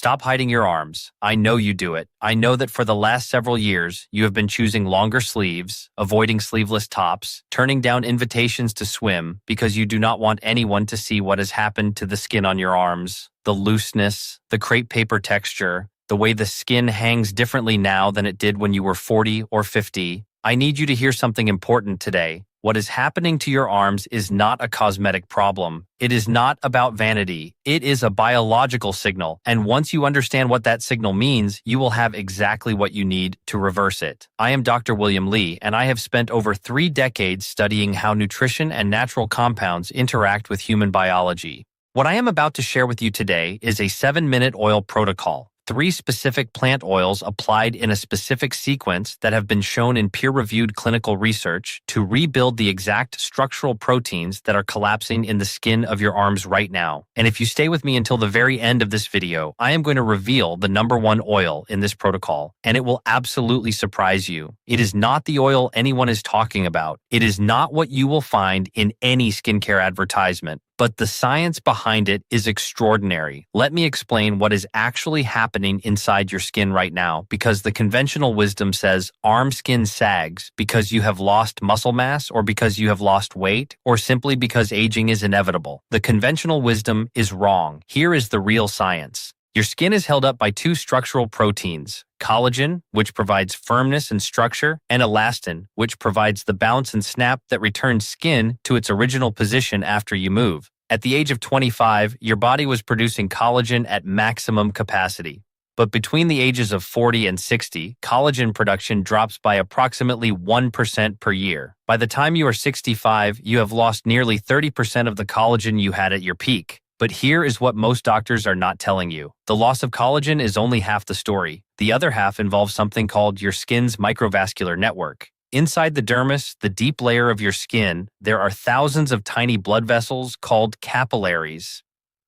Stop hiding your arms. I know you do it. I know that for the last several years, you have been choosing longer sleeves, avoiding sleeveless tops, turning down invitations to swim because you do not want anyone to see what has happened to the skin on your arms, the looseness, the crepe paper texture, the way the skin hangs differently now than it did when you were 40 or 50. I need you to hear something important today. What is happening to your arms is not a cosmetic problem. It is not about vanity. It is a biological signal, and once you understand what that signal means, you will have exactly what you need to reverse it. I am Dr. William Lee, and I have spent over 3 decades studying how nutrition and natural compounds interact with human biology. What I am about to share with you today is a 7-minute oil protocol. 3 specific plant oils applied in a specific sequence that have been shown in peer-reviewed clinical research to rebuild the exact structural proteins that are collapsing in the skin of your arms right now. And if you stay with me until the very end of this video, I am going to reveal the #1 oil in this protocol, and it will absolutely surprise you. It is not the oil anyone is talking about. It is not what you will find in any skincare advertisement. But the science behind it is extraordinary. Let me explain what is actually happening inside your skin right now, because the conventional wisdom says arm skin sags because you have lost muscle mass, or because you have lost weight, or simply because aging is inevitable. The conventional wisdom is wrong. Here is the real science. Your skin is held up by 2 structural proteins: collagen, which provides firmness and structure, and elastin, which provides the bounce and snap that returns skin to its original position after you move. At the age of 25, your body was producing collagen at maximum capacity. But between the ages of 40 and 60, collagen production drops by approximately 1% per year. By the time you are 65, you have lost nearly 30% of the collagen you had at your peak. But here is what most doctors are not telling you. The loss of collagen is only half the story. The other half involves something called your skin's microvascular network. Inside the dermis, the deep layer of your skin, there are thousands of tiny blood vessels called capillaries.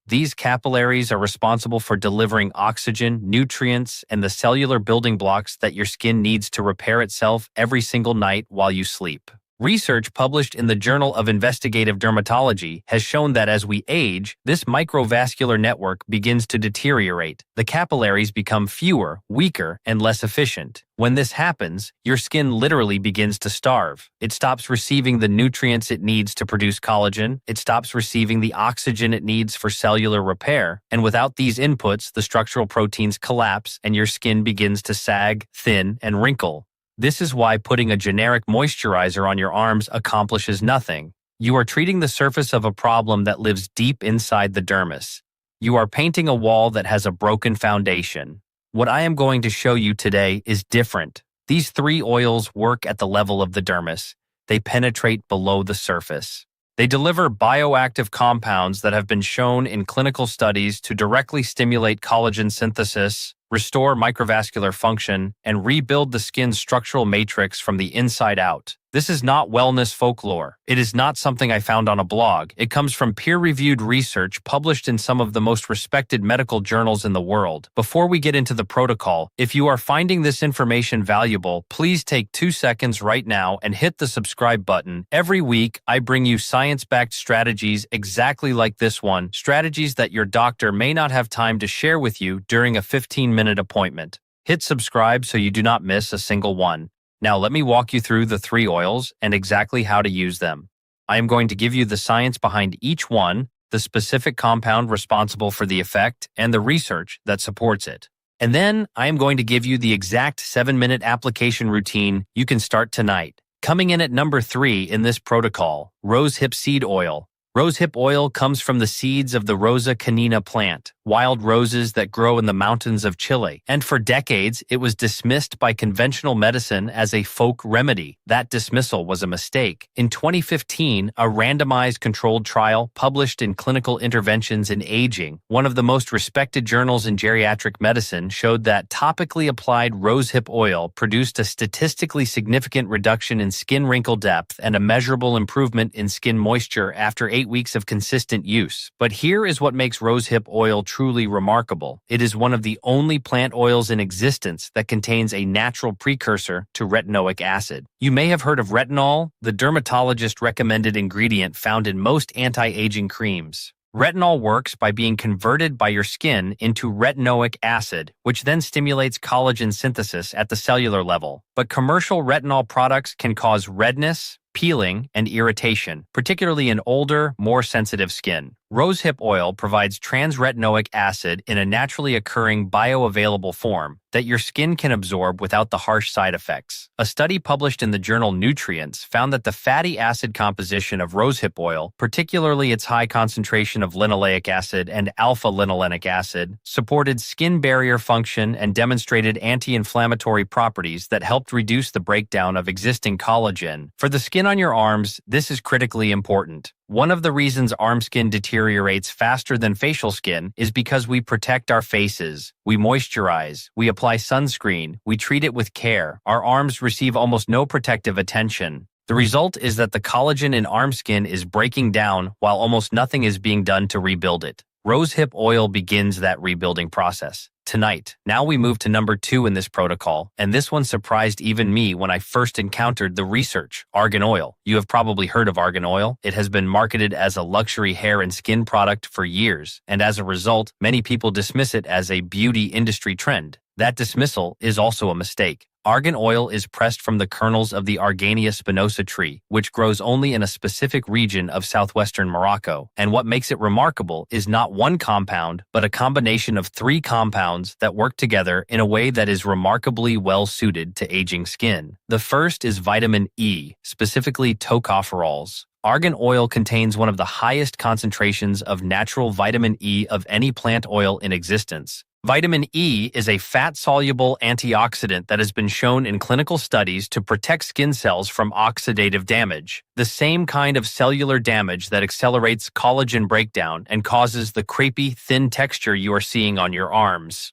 These capillaries are responsible for delivering oxygen, nutrients, and the cellular building blocks that your skin needs to repair itself every single night while you sleep. Research published in the Journal of Investigative Dermatology has shown that as we age, this microvascular network begins to deteriorate. The capillaries become fewer, weaker, and less efficient. When this happens, your skin literally begins to starve. It stops receiving the nutrients it needs to produce collagen, it stops receiving the oxygen it needs for cellular repair, and without these inputs, the structural proteins collapse and your skin begins to sag, thin, and wrinkle. This is why putting a generic moisturizer on your arms accomplishes nothing. You are treating the surface of a problem that lives deep inside the dermis. You are painting a wall that has a broken foundation. What I am going to show you today is different. These 3 oils work at the level of the dermis. They penetrate below the surface. They deliver bioactive compounds that have been shown in clinical studies to directly stimulate collagen synthesis, restore microvascular function, and rebuild the skin's structural matrix from the inside out. This is not wellness folklore. It is not something I found on a blog. It comes from peer-reviewed research published in some of the most respected medical journals in the world. Before we get into the protocol, if you are finding this information valuable, please take 2 seconds right now and hit the subscribe button. Every week, I bring you science-backed strategies exactly like this one, strategies that your doctor may not have time to share with you during a 15-minute appointment. Hit subscribe so you do not miss a single one. Now let me walk you through the 3 oils and exactly how to use them. I am going to give you the science behind each one, the specific compound responsible for the effect, and the research that supports it. And then I am going to give you the exact 7-minute application routine you can start tonight. Coming in at number 3 in this protocol, rosehip seed oil. Rosehip oil comes from the seeds of the Rosa canina plant, wild roses that grow in the mountains of Chile. And for decades, it was dismissed by conventional medicine as a folk remedy. That dismissal was a mistake. In 2015, a randomized controlled trial published in Clinical Interventions in Aging, one of the most respected journals in geriatric medicine, showed that topically applied rosehip oil produced a statistically significant reduction in skin wrinkle depth and a measurable improvement in skin moisture after 8 weeks of consistent use. But here is what makes rosehip oil truly remarkable. It is one of the only plant oils in existence that contains a natural precursor to retinoic acid. You may have heard of retinol, the dermatologist-recommended ingredient found in most anti-aging creams. Retinol works by being converted by your skin into retinoic acid, which then stimulates collagen synthesis at the cellular level. But commercial retinol products can cause redness, peeling, and irritation, particularly in older, more sensitive skin. Rosehip oil provides trans-retinoic acid in a naturally occurring bioavailable form that your skin can absorb without the harsh side effects. A study published in the journal Nutrients found that the fatty acid composition of rosehip oil, particularly its high concentration of linoleic acid and alpha-linolenic acid, supported skin barrier function and demonstrated anti-inflammatory properties that helped reduce the breakdown of existing collagen. For the skin on your arms, this is critically important. One of the reasons arm skin deteriorates faster than facial skin is because we protect our faces, we moisturize, we apply sunscreen, we treat it with care. Our arms receive almost no protective attention. The result is that the collagen in arm skin is breaking down while almost nothing is being done to rebuild it. Rosehip oil begins that rebuilding process. Tonight, now we move to number 2 in this protocol, and this one surprised even me when I first encountered the research. Argan oil. You have probably heard of argan oil. It has been marketed as a luxury hair and skin product for years, and as a result, many people dismiss it as a beauty industry trend. That dismissal is also a mistake. Argan oil is pressed from the kernels of the Argania spinosa tree, which grows only in a specific region of southwestern Morocco, and what makes it remarkable is not one compound, but a combination of 3 compounds that work together in a way that is remarkably well suited to aging skin. The first is vitamin E, specifically tocopherols. Argan oil contains one of the highest concentrations of natural vitamin E of any plant oil in existence. Vitamin E is a fat-soluble antioxidant that has been shown in clinical studies to protect skin cells from oxidative damage, the same kind of cellular damage that accelerates collagen breakdown and causes the crepey, thin texture you are seeing on your arms.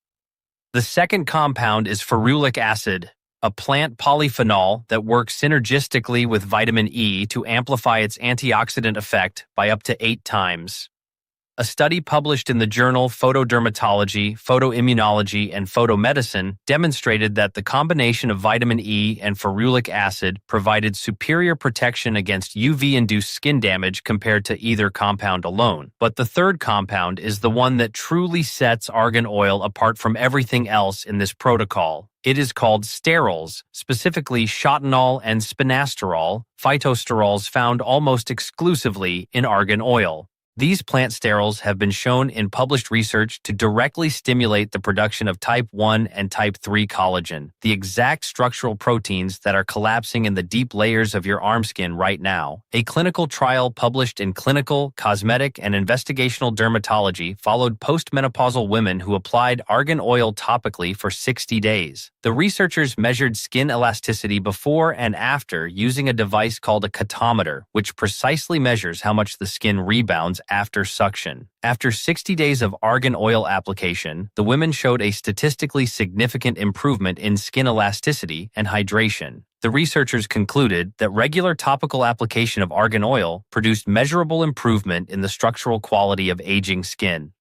The second compound is ferulic acid, a plant polyphenol that works synergistically with vitamin E to amplify its antioxidant effect by up to 8 times. A study published in the journal Photodermatology, Photoimmunology, and Photomedicine demonstrated that the combination of vitamin E and ferulic acid provided superior protection against UV-induced skin damage compared to either compound alone. But the third compound is the one that truly sets argan oil apart from everything else in this protocol. It is called sterols, specifically chotinol and spinasterol, phytosterols found almost exclusively in argan oil. These plant sterols have been shown in published research to directly stimulate the production of type 1 and type 3 collagen, the exact structural proteins that are collapsing in the deep layers of your arm skin right now. A clinical trial published in Clinical, Cosmetic, and Investigational Dermatology followed postmenopausal women who applied argan oil topically for 60 days. The researchers measured skin elasticity before and after using a device called a catometer, which precisely measures how much the skin rebounds after suction. After 60 days of argan oil application, the women showed a statistically significant improvement in skin elasticity and hydration. The researchers concluded that regular topical application of argan oil produced measurable improvement in the structural quality of aging skin.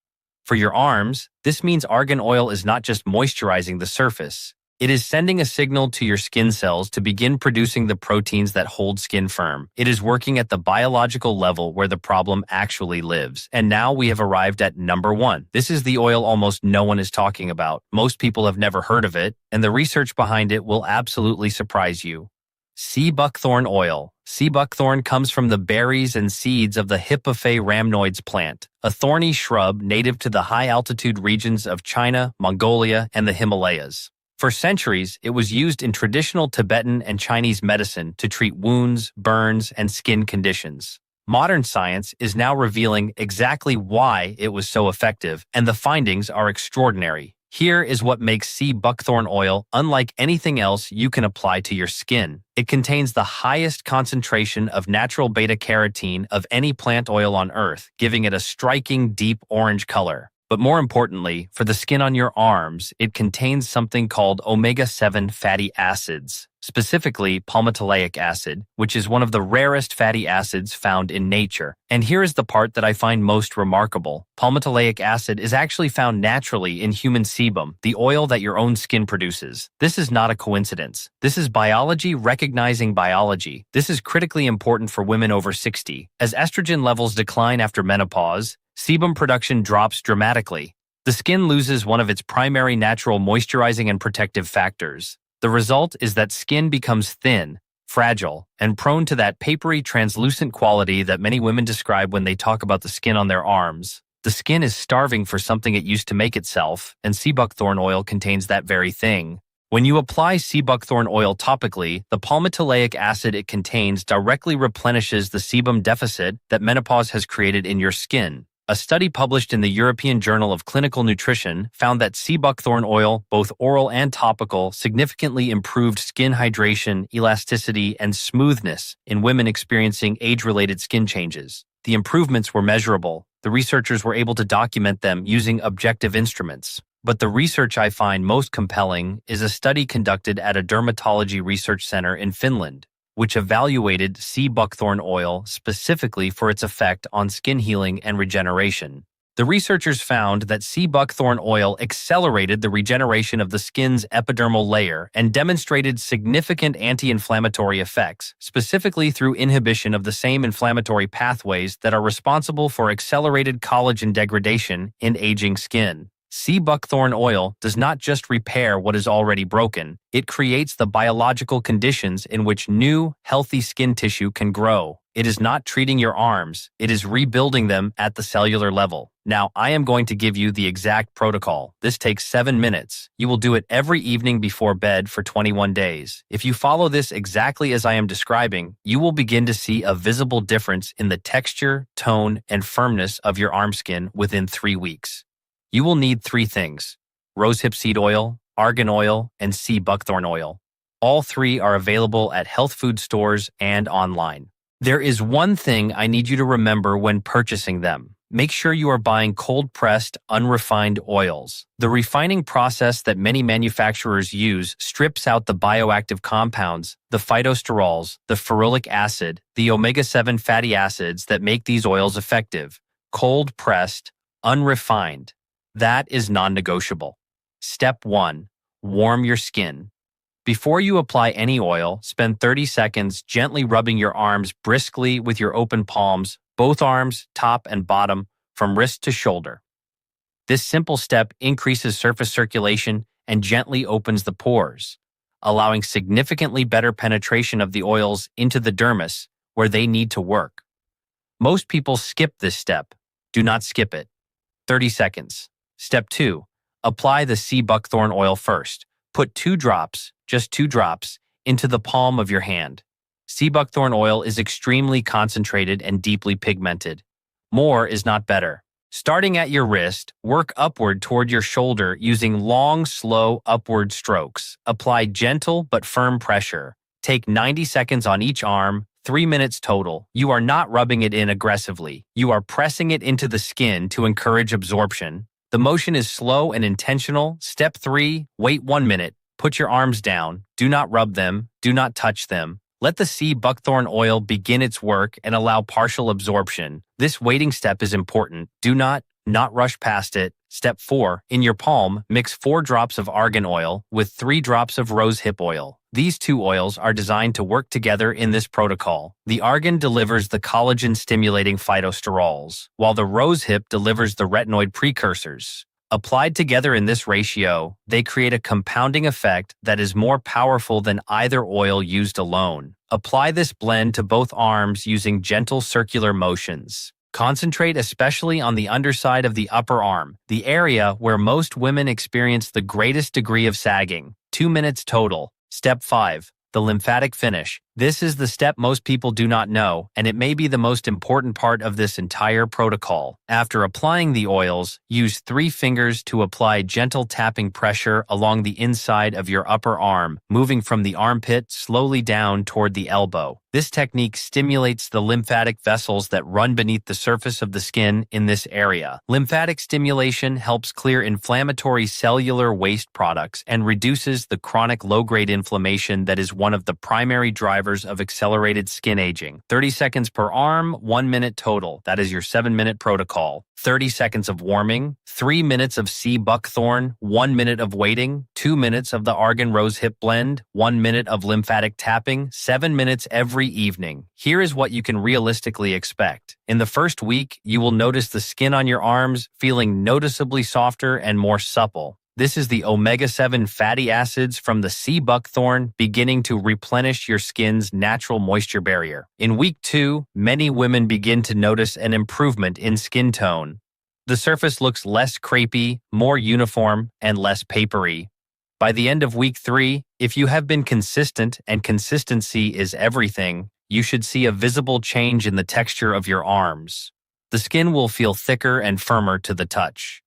For your arms, this means argan oil is not just moisturizing the surface. It is sending a signal to your skin cells to begin producing the proteins that hold skin firm. It is working at the biological level where the problem actually lives. And now we have arrived at number 1. This is the oil almost no one is talking about. Most people have never heard of it, and the research behind it will absolutely surprise you. Sea buckthorn oil. Sea buckthorn comes from the berries and seeds of the Hippophae rhamnoids plant, a thorny shrub native to the high-altitude regions of China, Mongolia, and the Himalayas. For centuries, it was used in traditional Tibetan and Chinese medicine to treat wounds, burns, and skin conditions. Modern science is now revealing exactly why it was so effective, and the findings are extraordinary. Here is what makes sea buckthorn oil unlike anything else you can apply to your skin. It contains the highest concentration of natural beta-carotene of any plant oil on Earth, giving it a striking deep orange color. But more importantly, for the skin on your arms, it contains something called omega-7 fatty acids, specifically palmitoleic acid, which is one of the rarest fatty acids found in nature. And here is the part that I find most remarkable. Palmitoleic acid is actually found naturally in human sebum, the oil that your own skin produces. This is not a coincidence. This is biology recognizing biology. This is critically important for women over 60. As estrogen levels decline after menopause, sebum production drops dramatically. The skin loses one of its primary natural moisturizing and protective factors. The result is that skin becomes thin, fragile, and prone to that papery, translucent quality that many women describe when they talk about the skin on their arms. The skin is starving for something it used to make itself, and sea buckthorn oil contains that very thing. When you apply sea buckthorn oil topically, the palmitoleic acid it contains directly replenishes the sebum deficit that menopause has created in your skin. A study published in the European Journal of Clinical Nutrition found that sea buckthorn oil, both oral and topical, significantly improved skin hydration, elasticity, and smoothness in women experiencing age-related skin changes. The improvements were measurable. The researchers were able to document them using objective instruments. But the research I find most compelling is a study conducted at a dermatology research center in Finland, which evaluated sea buckthorn oil specifically for its effect on skin healing and regeneration. The researchers found that sea buckthorn oil accelerated the regeneration of the skin's epidermal layer and demonstrated significant anti-inflammatory effects, specifically through inhibition of the same inflammatory pathways that are responsible for accelerated collagen degradation in aging skin. Sea buckthorn oil does not just repair what is already broken, it creates the biological conditions in which new, healthy skin tissue can grow. It is not treating your arms, it is rebuilding them at the cellular level. Now, I am going to give you the exact protocol. This takes 7 minutes. You will do it every evening before bed for 21 days. If you follow this exactly as I am describing, you will begin to see a visible difference in the texture, tone, and firmness of your arm skin within 3 weeks. You will need 3 things: rosehip seed oil, argan oil, and sea buckthorn oil. All 3 are available at health food stores and online. There is one thing I need you to remember when purchasing them. Make sure you are buying cold-pressed, unrefined oils. The refining process that many manufacturers use strips out the bioactive compounds, the phytosterols, the ferulic acid, the omega-7 fatty acids that make these oils effective. Cold-pressed, unrefined. That is non-negotiable. Step 1. Warm your skin. Before you apply any oil, spend 30 seconds gently rubbing your arms briskly with your open palms, both arms, top and bottom, from wrist to shoulder. This simple step increases surface circulation and gently opens the pores, allowing significantly better penetration of the oils into the dermis where they need to work. Most people skip this step. Do not skip it. 30 seconds. Step 2. Apply the sea buckthorn oil first. Put 2 drops, just 2 drops, into the palm of your hand. Sea buckthorn oil is extremely concentrated and deeply pigmented. More is not better. Starting at your wrist, work upward toward your shoulder using long, slow upward strokes. Apply gentle but firm pressure. Take 90 seconds on each arm, 3 minutes total. You are not rubbing it in aggressively. You are pressing it into the skin to encourage absorption. The motion is slow and intentional. Step 3, wait 1 minute. Put your arms down. Do not rub them. Do not touch them. Let the sea buckthorn oil begin its work and allow partial absorption. This waiting step is important. Do not rush past it. Step 4, in your palm, mix 4 drops of argan oil with 3 drops of rosehip oil. These 2 oils are designed to work together in this protocol. The argan delivers the collagen-stimulating phytosterols, while the rosehip delivers the retinoid precursors. Applied together in this ratio, they create a compounding effect that is more powerful than either oil used alone. Apply this blend to both arms using gentle circular motions. Concentrate especially on the underside of the upper arm, the area where most women experience the greatest degree of sagging. 2 minutes total. Step 5. The lymphatic finish. This is the step most people do not know, and it may be the most important part of this entire protocol. After applying the oils, use 3 fingers to apply gentle tapping pressure along the inside of your upper arm, moving from the armpit slowly down toward the elbow. This technique stimulates the lymphatic vessels that run beneath the surface of the skin in this area. Lymphatic stimulation helps clear inflammatory cellular waste products and reduces the chronic low-grade inflammation that is one of the primary drivers drivers of accelerated skin aging. 30 seconds per arm, 1 minute total. That is your 7-minute protocol. 30 seconds of warming, 3 minutes of sea buckthorn, 1 minute of waiting, 2 minutes of the argan rosehip blend, 1 minute of lymphatic tapping, 7 minutes every evening. Here is what you can realistically expect. In the first week, you will notice the skin on your arms feeling noticeably softer and more supple. This is the omega-7 fatty acids from the sea buckthorn beginning to replenish your skin's natural moisture barrier. In week 2, many women begin to notice an improvement in skin tone. The surface looks less crepey, more uniform, and less papery. By the end of week 3, if you have been consistent, and consistency is everything, you should see a visible change in the texture of your arms. The skin will feel thicker and firmer to the touch.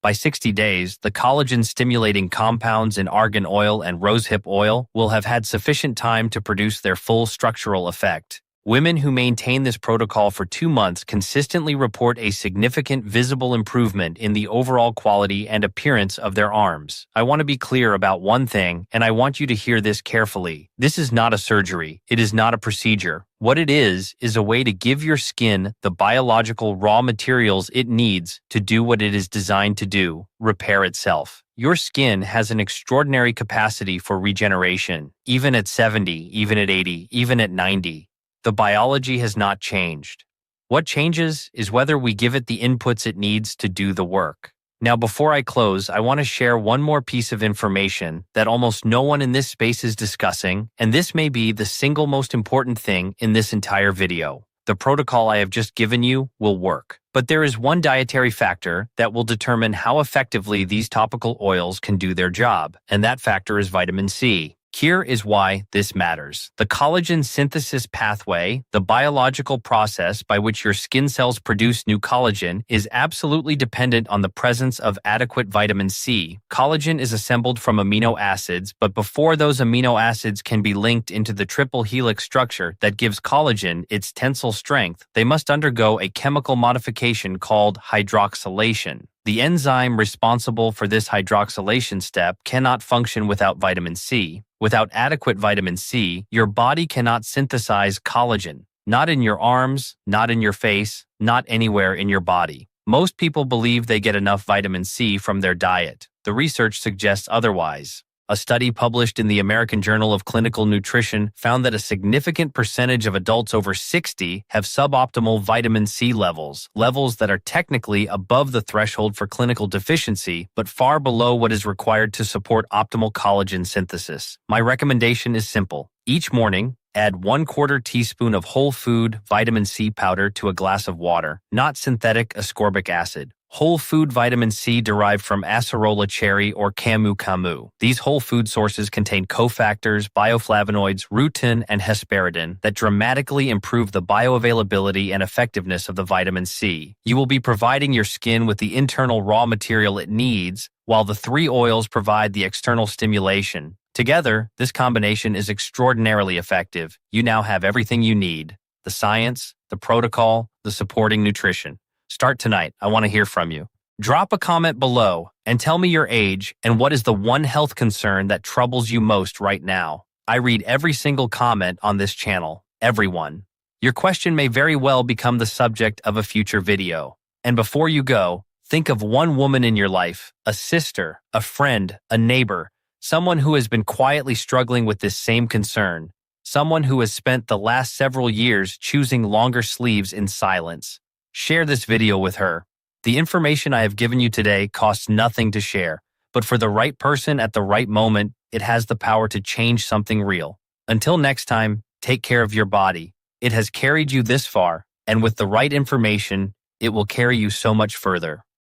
By 60 days, the collagen-stimulating compounds in argan oil and rosehip oil will have had sufficient time to produce their full structural effect. Women who maintain this protocol for 2 months consistently report a significant visible improvement in the overall quality and appearance of their arms. I want to be clear about one thing, and I want you to hear this carefully. This is not a surgery. It is not a procedure. What it is a way to give your skin the biological raw materials it needs to do what it is designed to do, repair itself. Your skin has an extraordinary capacity for regeneration, even at 70, even at 80, even at 90. The biology has not changed. What changes is whether we give it the inputs it needs to do the work. Now, before I close, I want to share one more piece of information that almost no one in this space is discussing, and this may be the single most important thing in this entire video. The protocol I have just given you will work. But there is one dietary factor that will determine how effectively these topical oils can do their job, and that factor is vitamin C. Here is why this matters. The collagen synthesis pathway, the biological process by which your skin cells produce new collagen, is absolutely dependent on the presence of adequate vitamin C. Collagen is assembled from amino acids, but before those amino acids can be linked into the triple helix structure that gives collagen its tensile strength, they must undergo a chemical modification called hydroxylation. The enzyme responsible for this hydroxylation step cannot function without vitamin C. Without adequate vitamin C, your body cannot synthesize collagen. Not in your arms, not in your face, not anywhere in your body. Most people believe they get enough vitamin C from their diet. The research suggests otherwise. A study published in the American Journal of Clinical Nutrition found that a significant percentage of adults over 60 have suboptimal vitamin C levels that are technically above the threshold for clinical deficiency, but far below what is required to support optimal collagen synthesis. My recommendation is simple. Each morning, add 1/4 teaspoon of whole food vitamin C powder to a glass of water, not synthetic ascorbic acid. Whole food vitamin C derived from acerola cherry or camu camu. These whole food sources contain cofactors, bioflavonoids, rutin, and hesperidin that dramatically improve the bioavailability and effectiveness of the vitamin C. You will be providing your skin with the internal raw material it needs, while the 3 oils provide the external stimulation. Together, this combination is extraordinarily effective. You now have everything you need: the science, the protocol, the supporting nutrition. Start tonight. I want to hear from you. Drop a comment below and tell me your age and what is the one health concern that troubles you most right now. I read every single comment on this channel. Everyone. Your question may very well become the subject of a future video. And before you go, think of one woman in your life, a sister, a friend, a neighbor, someone who has been quietly struggling with this same concern, someone who has spent the last several years choosing longer sleeves in silence. Share this video with her. The information I have given you today costs nothing to share, but for the right person at the right moment, it has the power to change something real. Until next time, take care of your body. It has carried you this far, and with the right information, it will carry you so much further.